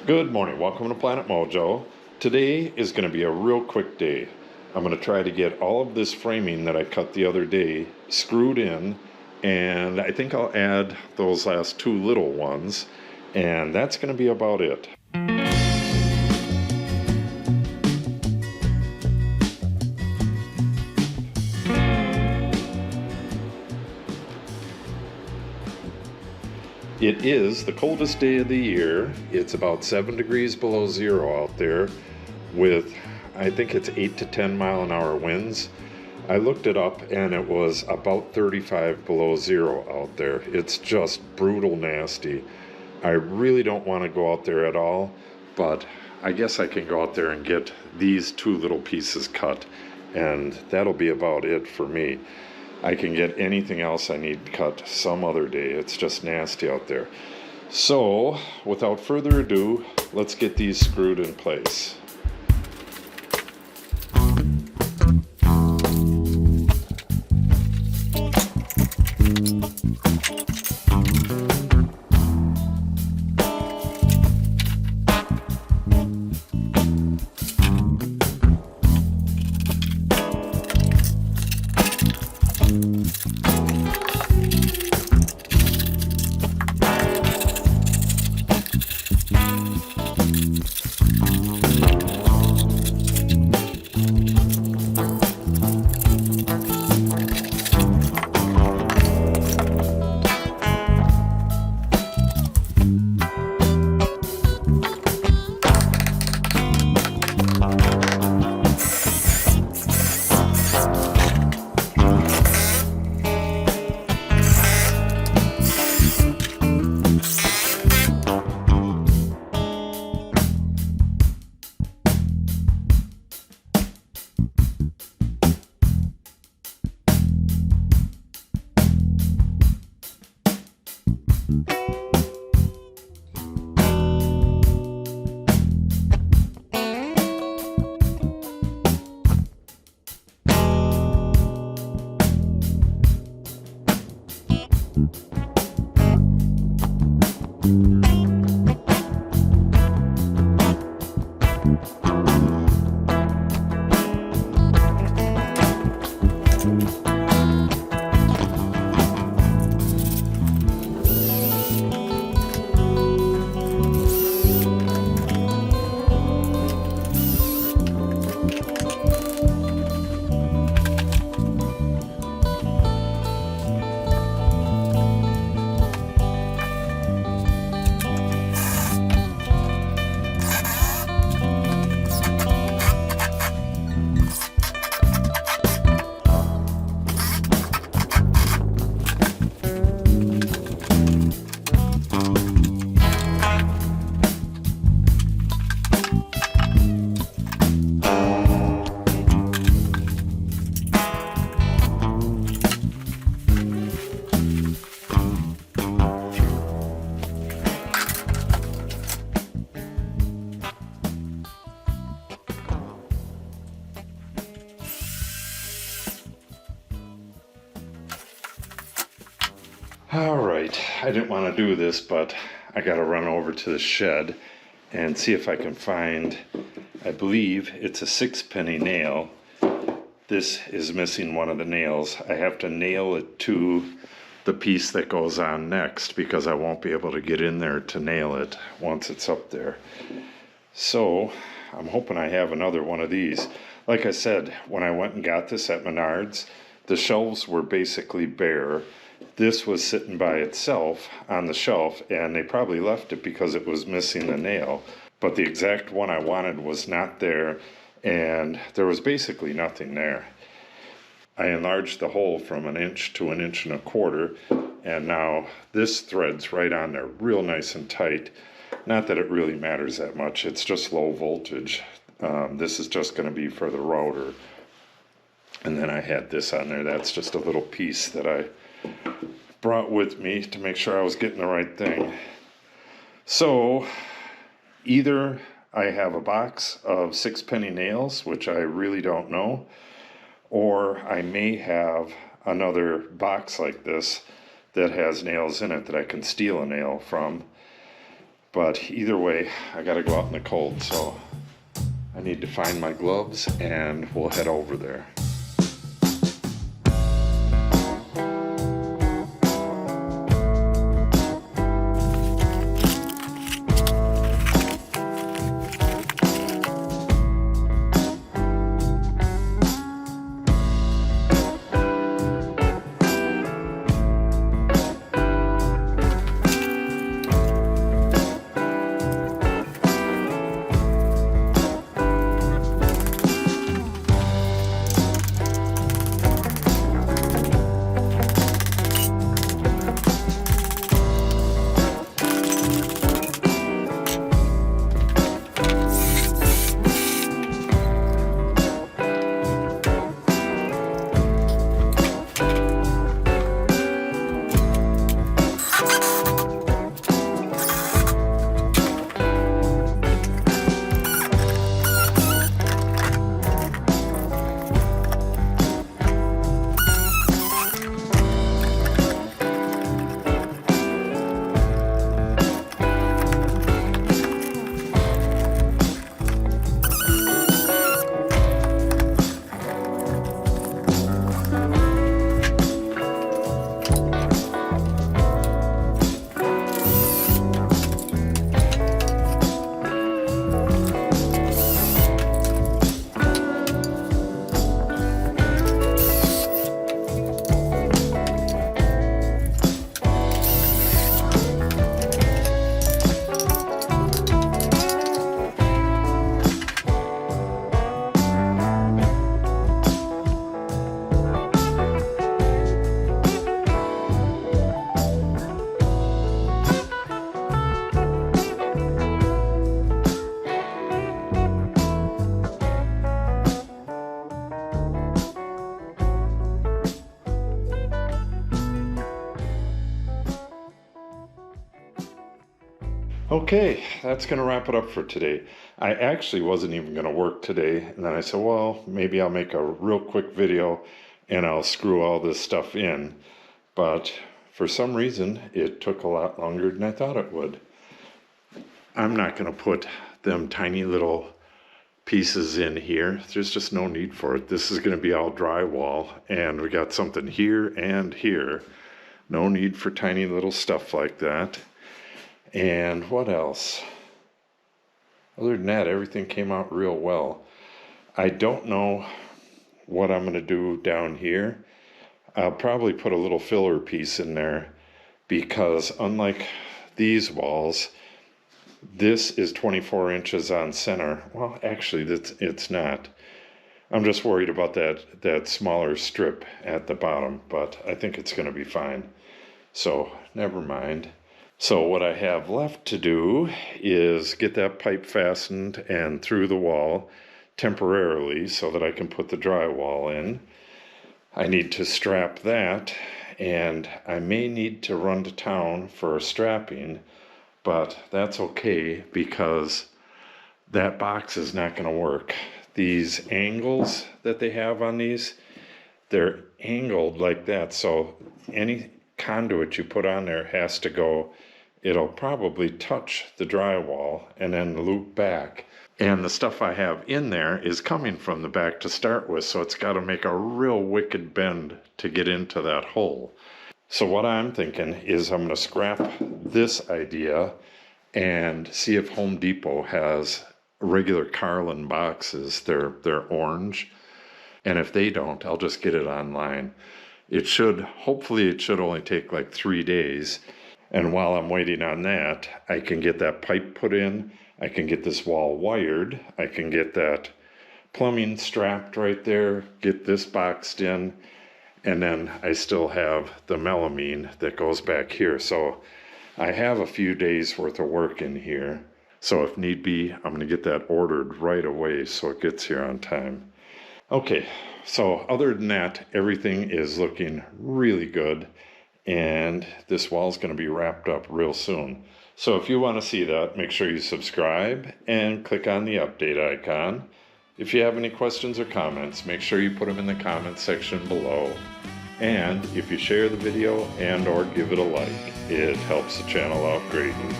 Good morning, welcome to Planet Mojo. Today is going to be a real quick day. I'm going to try to get all of this framing that I cut the other day screwed in, and I think I'll add those last two little ones, and that's going to be about it. It is the coldest day of the year. It's about 7 degrees below zero out there with, I think it's 8 to 10 mile an hour winds. I looked it up and it was about 35 below zero out there. It's just brutal nasty. I really don't want to go out there at all, but I guess I can go out there and get these two little pieces cut, and that'll be about it for me. I can get anything else I need cut some other day. It's just nasty out there. So, without further ado, let's get these screwed in place. Alright, I didn't want to do this, but I gotta run over to the shed and see if I can find, I believe it's a 6-penny nail. This is missing one of the nails. I have to nail it to the piece that goes on next because I won't be able to get in there to nail it once it's up there. So I'm hoping I have another one of these. Like I said, when I went and got this at Menards, the shelves were basically bare. This was sitting by itself on the shelf, and they probably left it because it was missing the nail. But the exact one I wanted was not there, and there was basically nothing there. I enlarged the hole from 1 inch to 1.25 inches, and now this threads right on there real nice and tight. Not that it really matters that much, it's just low voltage. This is just going to be for the router. And then I had this on there. That's just a little piece that I brought with me to make sure I was getting the right thing. So either I have a box of 6-penny nails, which I really don't know, or I may have another box like this that has nails in it that I can steal a nail from. But either way, I gotta go out in the cold, so I need to find my gloves and we'll head over there. Okay, that's going to wrap it up for today. I actually wasn't even going to work today, and then I said, well, maybe I'll make a real quick video and I'll screw all this stuff in. But for some reason, it took a lot longer than I thought it would. I'm not going to put them tiny little pieces in here. There's just no need for it. This is going to be all drywall, and we got something here and here. No need for tiny little stuff like that. And what else? Other than that, everything came out real well. I don't know what I'm going to do down here. I'll probably put a little filler piece in there because unlike these walls, this is 24 inches on center. Well, actually, it's not. I'm just worried about that smaller strip at the bottom, but I think it's going to be fine. So, never mind. So what I have left to do is get that pipe fastened and through the wall temporarily so that I can put the drywall in. I need to strap that, and I may need to run to town for strapping, but that's okay because that box is not going to work. These angles that they have on these, they're angled like that, so any conduit you put on there has to go. It'll probably touch the drywall and then loop back. And the stuff I have in there is coming from the back to start with, so it's got to make a real wicked bend to get into that hole. So what I'm thinking is I'm going to scrap this idea and see if Home Depot has regular Carlin boxes. They're orange. And if they don't, I'll just get it online. Hopefully it should only take like 3 days. And while I'm waiting on that, I can get that pipe put in, I can get this wall wired, I can get that plumbing strapped right there, get this boxed in, and then I still have the melamine that goes back here. So I have a few days worth of work in here. So if need be, I'm going to get that ordered right away so it gets here on time. Okay, so other than that, everything is looking really good. And this wall is going to be wrapped up real soon. So if you want to see that, make sure you subscribe and click on the update icon. If you have any questions or comments, make sure you put them in the comments section below. And if you share the video and or give it a like, it helps the channel out greatly.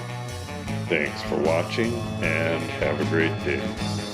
Thanks for watching and have a great day.